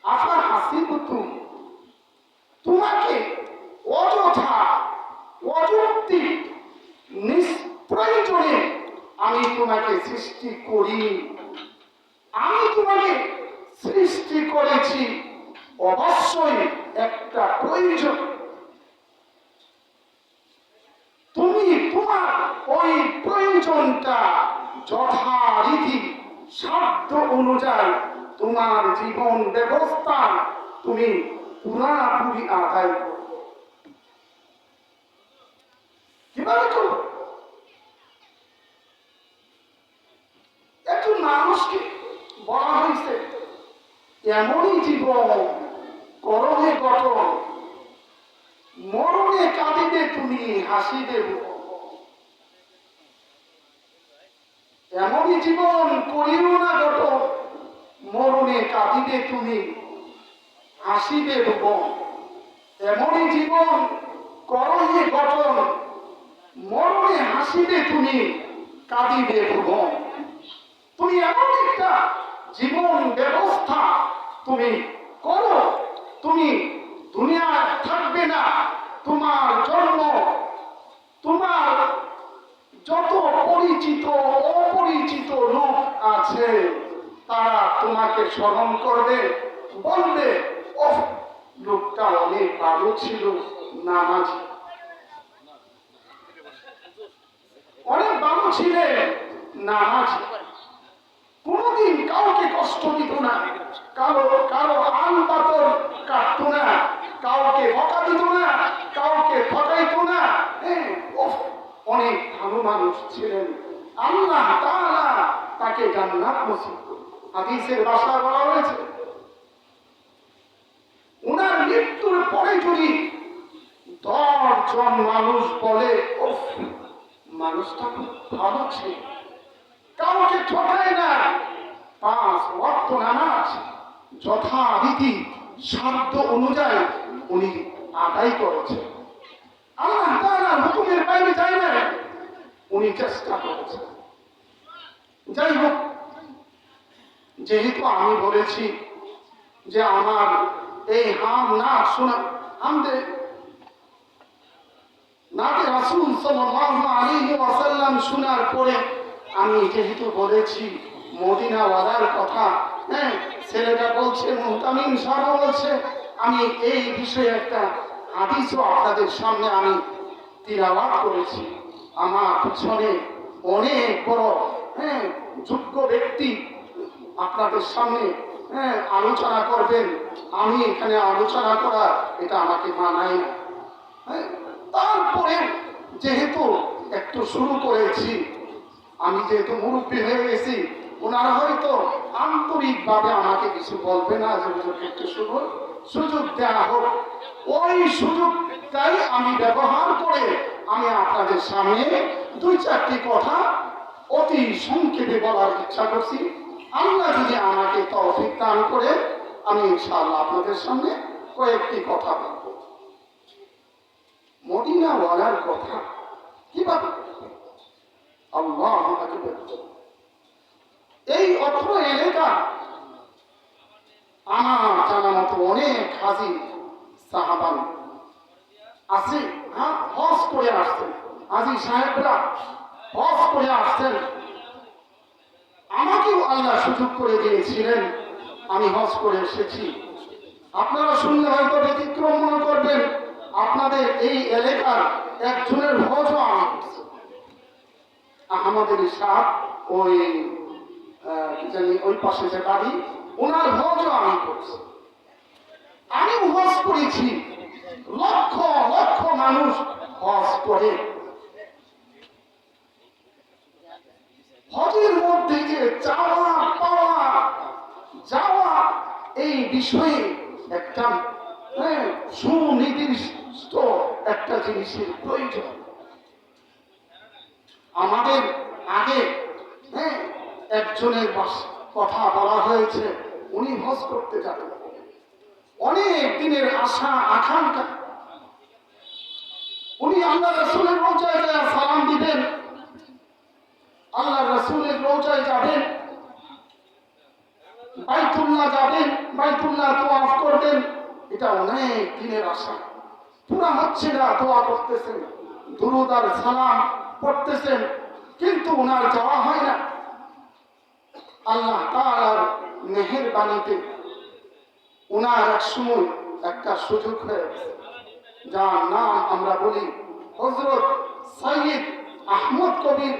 আফা হাসিবতু, তোমাকে অযথা অযৌক্তিক নিষ্প্রয়োজনে আমি তোমাকে সৃষ্টি করি। আমি তোমাকে সৃষ্টি করেছি অবশ্যই একটা প্রয়োজন। তুমি তোমার ওই প্রয়োজনটা যথারীতি সাধ্য অনুযায়ী তোমার জীবন ব্যবস্থা তুমি পুরাপুরি আদায় করো। কিভাবে করো? একজন মানুষকে বলা হয়েছে এমনই জীবন করহে গঠন, মরণে কাঁদিবে তুমি হাসিবে। এমনই জীবন করিও না গঠন, মরণে কাঁদিবে তুমি হাসিবে ভুবন। এমনই জীবন করহে গঠন, মরণে হাসিবে তুমি কাঁদিবে ভুবন। তুমি এমন একটা জীবন ব্যবস্থা তুমি করো, তুমি দুনিয়ায় থাকবে না, তোমার জন্ম তোমার যত পরিচিত অপরিচিত লোক আছে তারা তোমাকে স্মরণ করবে, বলবে ওহ লোকটা অনেক ভালো ছিল, নামাজি, অনেক ভালো ছিলেন, নামাজি, কোনদিন কাউকে কষ্ট দিত না, কারো আল পাতর কাটত না, কাউকে বকা দিত না, কাউকে ঠকাইত না। অনেক ভালো মানুষ ছিলেন। আল্লাহ তাআলা তাকে জান্নাত নসিব করলেন। হাদিসের ভাষায় বলা হয়েছে ওনার মৃত্যুর পরে যদি 10 জন মানুষ বলে ওফ মানুষটা খুব ভালো ছিল, কাউকে ঠকায় না, 5 ওয়াক্ত নামাজ যথারীতি সাধ্য অনুযায়ী উনি আদায় করেছেন, আল্লাহ তাআলার হুকুমের বাইরে যায় না, উনি চেষ্টা করেছেন। যাই হোক, যেহেতু আমি বলেছি যে আমার এই হাম না শোনা আমাদের নাতে রাসূল সাল্লাল্লাহু আলাইহি ওয়াসাল্লাম শোনার পরে আমি যেহেতু বলেছি মদিনা ওয়ালার কথা, হ্যাঁ ছেলেটা বলছে, মুহতামিম সাহেব বলছে, আমি এই বিষয়ে একটা হাদিসও আপনাদের সামনে আমি তিলাওয়াত করেছি। আমার পিছনে অনেক বড় যোগ্য ব্যক্তি আপনাদের সামনে আলোচনা করবেন, আমি এখানে আলোচনা করা এটা আমাকে মানায় না। তারপরে যেহেতু একটু শুরু করেছি, আমি যেহেতু মুরব্বী হয়ে গেছি, ওনারা হয়তো আন্তরিকভাবে আমাকে কিছু বলবে না যে একটু সুযোগ দেওয়া হোক। ওই সুযোগটাই আমি ব্যবহার করে আমি আপনাদের সামনে 2-4টি কথা অতি সংক্ষেপে বলার ইচ্ছা করছি। আল্লাহ যদি আমাকে তৌফিক দান করে আমি ইনশাআল্লাহ আপনাদের সামনে কয়েকটি কথা বলব। মদিনা ওয়ালার কথা কিভাবে আল্লাহু আকবার। এই অত্র এলাকা আমার জানা মতো অনেক হাজী সাহাবান আছে, হজ করে আসছেন, হাজী সাহেবরা হজ করে আসছেন। আমাকেও আল্লাহ সুযোগ করে দিয়েছিলেন, আমি হজ করে এসেছি। আপনারা শুনলে হয়তো ব্যতিক্রম মনে করবেন, আপনাদের এই এলাকার একজনের হজও আমি করছি। আহমদের সাহেব ওই জানি ওই পাশে যে বাড়ি, ওনার হজও আমি করছি। আমি হজ করেছি, লক্ষ লক্ষ মানুষ হজ করে। হজের মধ্যে যে চাওয়া পাওয়া যাওয়া এই বিষয়ে একটা সুনির্দিষ্ট একটা জিনিসের প্রয়োজন। আমাদের আগে একজনের কথা বলা হয়েছে, উনি হজ করতে যাবেন, অনেক দিনের আশা আকাঙ্ক্ষা। উনি আল্লাহ রাসূলের রওজায় সালাম দিবেন, আল্লাহ রাসূলের রওজায় যাবেন, বাইতুল্লাহ যাবেন, বাইতুল্লাহ তোয়াফ এটা অনেক দিনের আশা, পুরা হচ্ছে না। দোয়া করতেছেন, দুরুদ আর সালাম পড়তেছেন, কিন্তু ওনার যাওয়া হয় না। আল্লাহ তাআলার মেহেরবানিতে ওনার এক সময় একটা সুযোগ হয়ে গেছে, যার নাম আমরা বলি হযরত সৈয়দ আহমদ কবির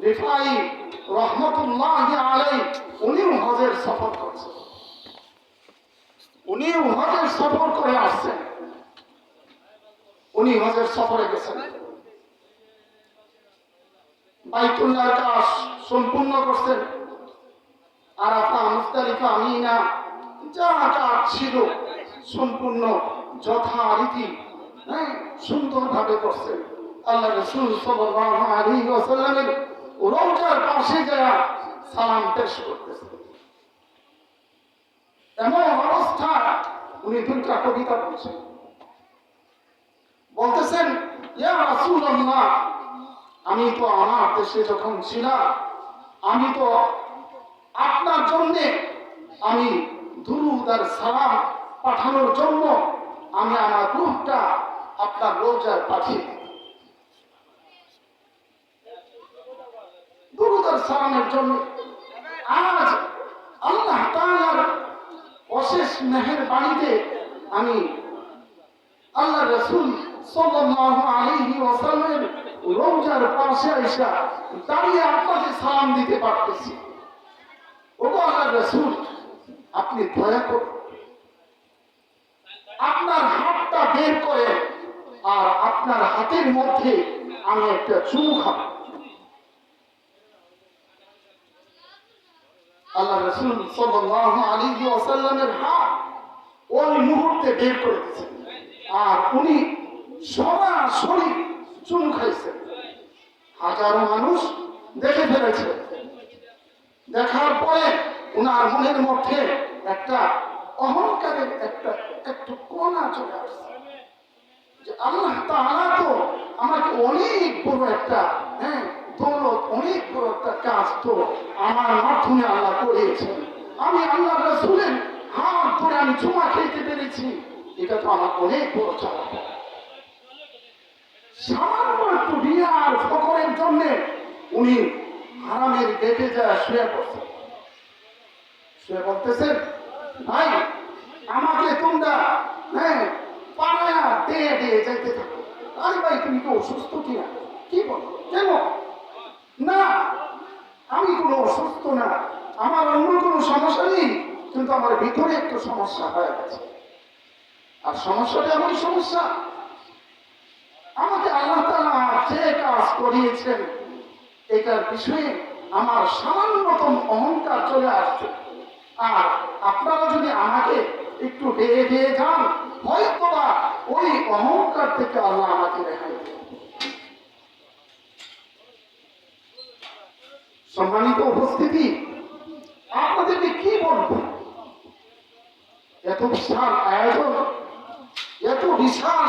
রিফাই রহমতুল্লাহি আলাইহি। উনিও হজের সফর করছেন, উনিও হজের সফর করে আসছেন। উনি হজের সফরে গেছেন, বাইতুল্লাহর কাজ সম্পূর্ণ করছেন, আরাফা, মুজদালিফা, মিনা যা কাজ ছিল সম্পূর্ণ যথারীতি সুন্দরভাবে করছেন। আল্লাহ রাসূল সাল্লাল্লাহু আলাইহি ওয়াসাল্লামের রওজার পাশে যায় সালাম পেশ করতেছেন। এমন অবস্থা উনি দুইটা কবিতা বলছেন, বলতেছেন, ইয়া রাসূলুল্লাহ, আমি তো আমার দেশে যখন ছিলাম, আমি তো আপনার জন্য আমি দুরূদ আর সালাম পাঠানোর জন্য আমি আমার রূহটা আপনার রওজায় পাঠিয়ে দিই, দুরূদ আর সালামের জন্য। আজ আল্লাহ তাআলার অশেষ মেহেরবানিতে আমি আল্লাহ রাসূল সাল্লাল্লাহু আলাইহি ওয়াসাল্লামের রওজার পাশে আইসা দাঁড়িয়ে আপনাকে সালাম দিতে পারতেছি। ওগো আল্লাহ রাসূল, আপনি দয়া করে আপনার হাতটা বের করে আর আপনার হাতের মধ্যে আমি একটা চুমু খাবো। আল্লাহ রাসূল সাল্লাল্লাহু আলাইহি ওয়াসাল্লামের হাত ওই মুহূর্তে বের করে দিয়েছেন, আর উনি সরাসরি চুমু খাইছেন। হাজারো মানুষ দেখে ফেলেছে, দেখার পরে উনার মনের মধ্যে একটা অহংকারের একটু কণা চলে আসছে, যে আল্লাহ তাআলা তো আমাকে অনেক বড় একটা দৌলত, অনেক বড় একটা কাজ তো আমার মাধ্যমে আল্লাহ করিয়েছেন। আমি আল্লাহ রাসূলের হাত ধরে আমি চুমা খেতে পেরেছি, এটা তো আমার অনেক বড় চাওয়া। সামান্য একটু দুনিয়ার ফখরের জন্য উনি হারামের গেটে যায় শুয়ে পড়ছেন, শুয়ে বলতেছেন, ভাই আমাকে তোমরা পাড়ায়া দিয়ে দিয়ে যাইতে থাকো। আরে ভাই, তুমি কি অসুস্থ কিনা? কি বলো, কেন? না, আমি কোনো অসুস্থ না, আমার অন্য কোনো সমস্যা নেই, কিন্তু আমার ভিতরে একটু সমস্যা হয়ে গেছে। আর সমস্যাটা এমন সমস্যা, আমাকে আল্লাহ তাআলা যে কাজ করিয়েছেন এটার বিষয়ে আমার সামান্যতম অহংকার চলে আসছে। আর আপনারা যদি আমাকে একটু বেয়ে দিয়ে যান, হয়তোবা ওই অহংকার থেকে আল্লাহ আমাকে রেহাই দেবেন। সম্মানিত উপস্থিতি, আপনাদেরকে কি বলবো, এত বিশাল আয়োজন, এত বিশাল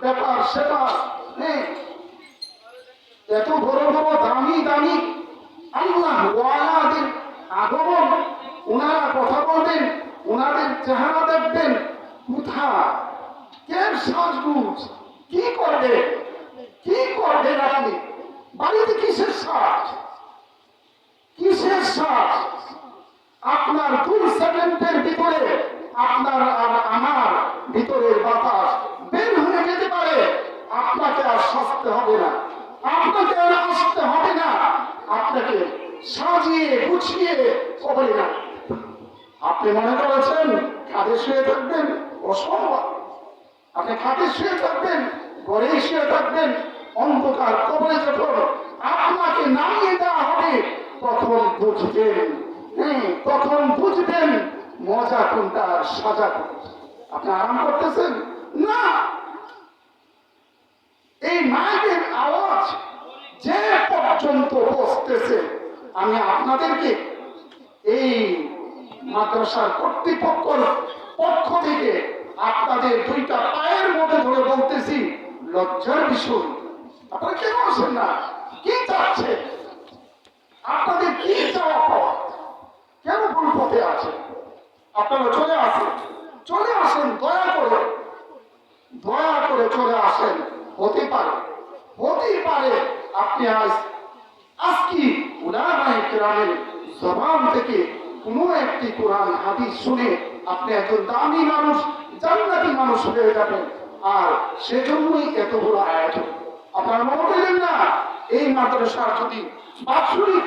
ব্যাপার সেটা, এত বড় বড় দামি দামি আল্লাহ ওয়ালাদের আগমন, ওনারা কথা বলবেন, ওনাদের চেহারা দেখবেন, কোথায় কে সাজগুজ, কি করবে, কি করবেন আপনি বাড়িতে? কিসের সাজ, কিসের সাজ? আপনার 2 সেকেন্ডের ভিতরে আপনার আর আমার ভিতরের বাতাস বের হয়ে যেতে পারে। আপনাকে আর সাজতে হবে না, আপনাকে আর আসতে হবে না, আপনাকে সাজিয়ে গুছিয়ে হবে না। আপনি মনে করেছেন খাটে শুয়ে থাকবেন, অসম্ভব। আপনি খাটে শুয়ে থাকবেন, ঘরে শুয়ে থাকবেন, অন্ধকার কবরে যখন আপনাকে নামিয়ে দেওয়া হবে তখন বুঝবেন, তখন বুঝবেন মজা কোনটা আর সাজা কোনটা। আপনি আরাম করতেছেন না, এই মাইকের আওয়াজ যে পর্যন্ত বসতেছে, আমি আপনাদেরকে এই মাদ্রাসার কর্তৃপক্ষের পক্ষ থেকে আপনাদের 2টা পায়ের মধ্যে ধরে বলতেছি, লজ্জার বিষয়। আপনারা কেন আসেন না? কি চাচ্ছে? আপনাদের কি চাওয়া পাওয়া? কেন ভুল পথে আছে? আপনারা চলে আসেন, চলে আসেন, দয়া করে চলে আসেন। হতে পারে আপনি আজকে উলামায়ে কেরামের জবান থেকে কোনো একটি কোরআন হাদিস শুনে আপনি একজন দামি মানুষ, জান্নাতি মানুষ হয়ে যাবেন। আর সেজন্যই এত বড় আয়োজন। আপনারা মনে করেন না এই মাদ্রাসার যদি বাৎসরিক